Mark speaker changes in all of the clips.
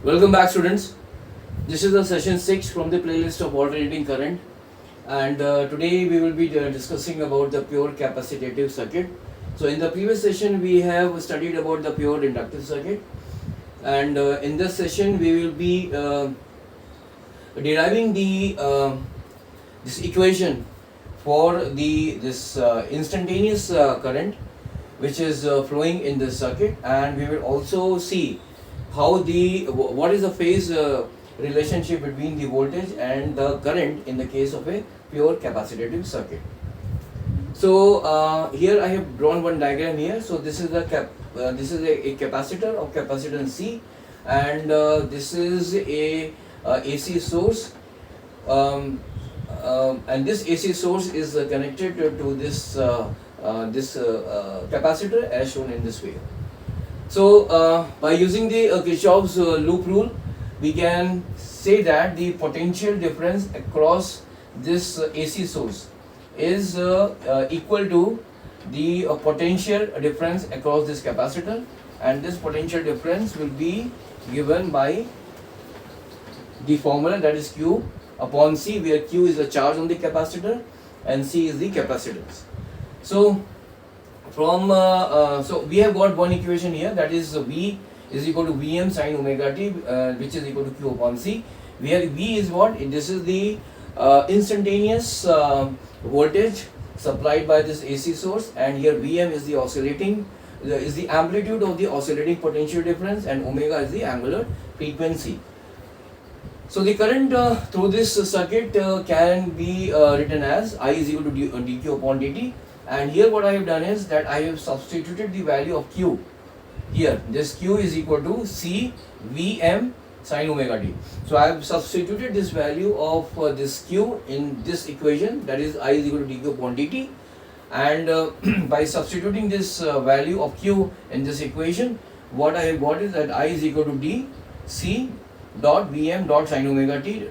Speaker 1: Welcome back, students. This is the session 6 from the playlist of alternating current, and today we will be discussing about the pure capacitative circuit. So in the previous session we have studied about the pure inductive circuit, and in this session we will be deriving the this equation for this instantaneous current which is flowing in this circuit, and we will also see how what is the phase relationship between the voltage and the current in the case of a pure capacitive circuit. So here I have drawn one diagram here. So this is this is a capacitor of capacitance C, and this is a AC source, and this AC source is connected to this capacitor as shown in this way. So by using the Kirchhoff's loop rule, we can say that the potential difference across this AC source is equal to the potential difference across this capacitor, and this potential difference will be given by the formula, that is Q upon C, where Q is the charge on the capacitor and C is the capacitance. So from so we have got one equation here, that is V is equal to Vm sin omega t, which is equal to Q upon C, where V is what? This is the instantaneous voltage supplied by this AC source, and here Vm is the oscillating is the amplitude of the oscillating potential difference, and omega is the angular frequency. So the current through this circuit can be written as I is equal to dq upon dt. And here what I have done is that I have substituted the value of Q here. This Q is equal to C Vm sin omega t. So I have substituted this value of this Q in this equation, that is I is equal to dq upon dt. And by substituting this value of Q in this equation, what I have got is that I is equal to d C dot Vm dot sin omega t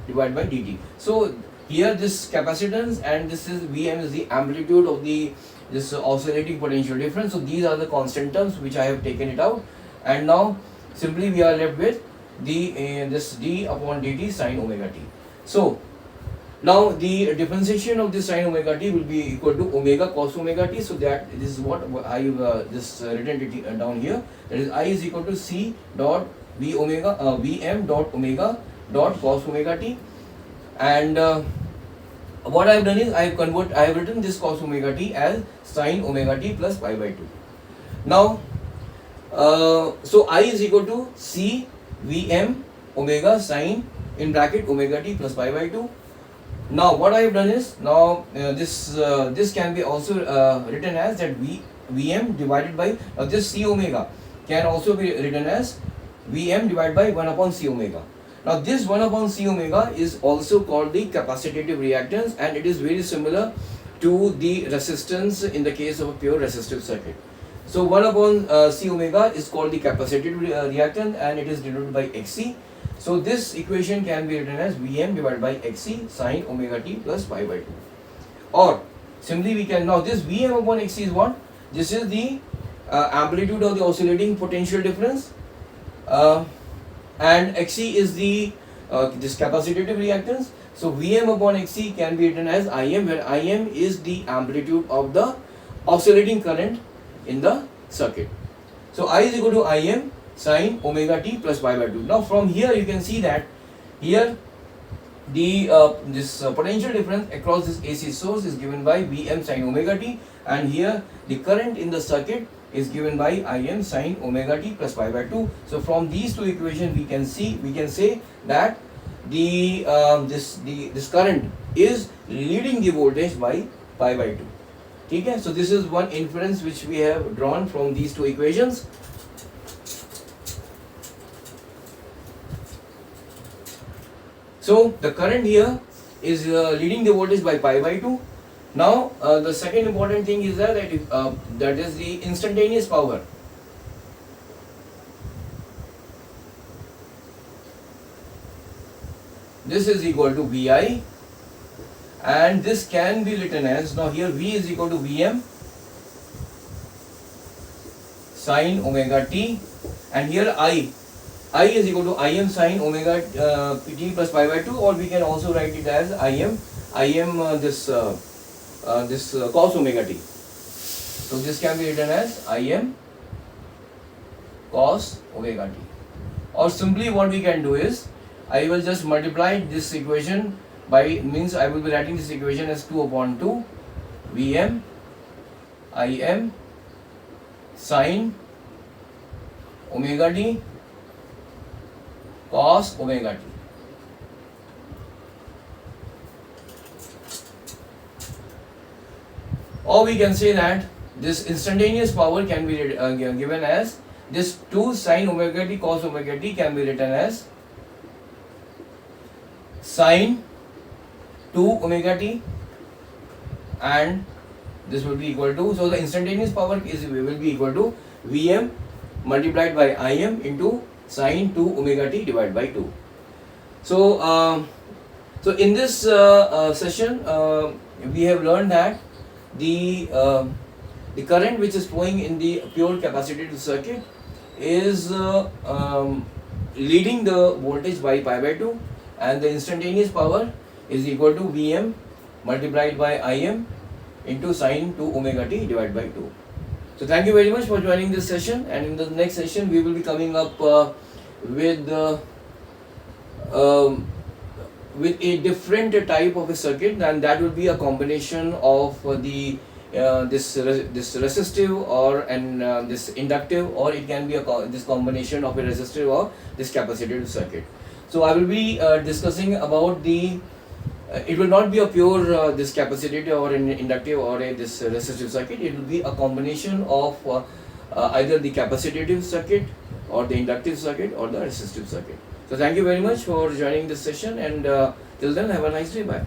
Speaker 1: divided by dt. So here this capacitance and this is Vm is the amplitude of this oscillating potential difference. So these are the constant terms which I have taken it out, and now simply we are left with the this d upon dt sin omega t. So now the differentiation of this sin omega t will be equal to omega cos omega t. So that this is what I have written it down here. That is I is equal to C dot V omega Vm dot omega dot cos omega t, and what I have done is I have written this cos omega t as sin omega t plus pi by 2. Now so I is equal to C Vm omega sin in bracket omega t plus pi by 2. Now what I have done is, now this can be also written as that Vm divided by this C omega can also be written as Vm divided by 1 upon C omega. Now this 1 upon C omega is also called the capacitive reactance, and it is very similar to the resistance in the case of a pure resistive circuit. So 1 upon C omega is called the capacitive reactance, and it is denoted by Xc. So this equation can be written as Vm divided by Xc sin omega t plus pi by 2. Or simply we can, now this Vm upon Xc is what? This is the amplitude of the oscillating potential difference, and Xc is the this capacitive reactance. So Vm upon Xc can be written as Im, where Im is the amplitude of the oscillating current in the circuit. So I is equal to Im sin omega t plus pi by 2. Now from here you can see that here the this potential difference across this AC source is given by Vm sin omega t, and here the current in the circuit is given by Im sin omega t plus pi by 2. So from these two equations we can say that this current is leading the voltage by pi by 2. Okay, so this is one inference which we have drawn from these two equations. So the current here is leading the voltage by pi by 2. Now the second important thing is that that is the instantaneous power. This is equal to Vi, and this can be written as, now here V is equal to Vm sin omega t, and here I I is equal to Im sine omega t plus pi by 2, or we can also write it as Im cos omega t. So this can be written as Im cos omega t. Or simply what we can do is, I will just multiply this equation by, means I will be writing this equation as 2 upon 2 Vm Im sine omega t cos omega t. Or we can say that this instantaneous power can be given as this 2 sine omega t cos omega t can be written as sine 2 omega t, and this will be equal to, so the instantaneous power will be equal to Vm multiplied by Im into sine 2 omega t divided by 2. So so in this session we have learned that the current which is flowing in the pure capacitive circuit is leading the voltage by pi by 2, and the instantaneous power is equal to Vm multiplied by Im into sine 2 omega t divided by 2. So thank you very much for joining this session, and in the next session we will be coming up with a different type of a circuit, and that will be a combination of this resistive or this inductive, or it can be this combination of a resistive or this capacitive circuit. So I will be discussing about it will not be a pure this capacitive or an inductive or this resistive circuit. It will be a combination of either the capacitive circuit or the inductive circuit or the resistive circuit. So thank you very much for joining this session, and till then have a nice day. Bye.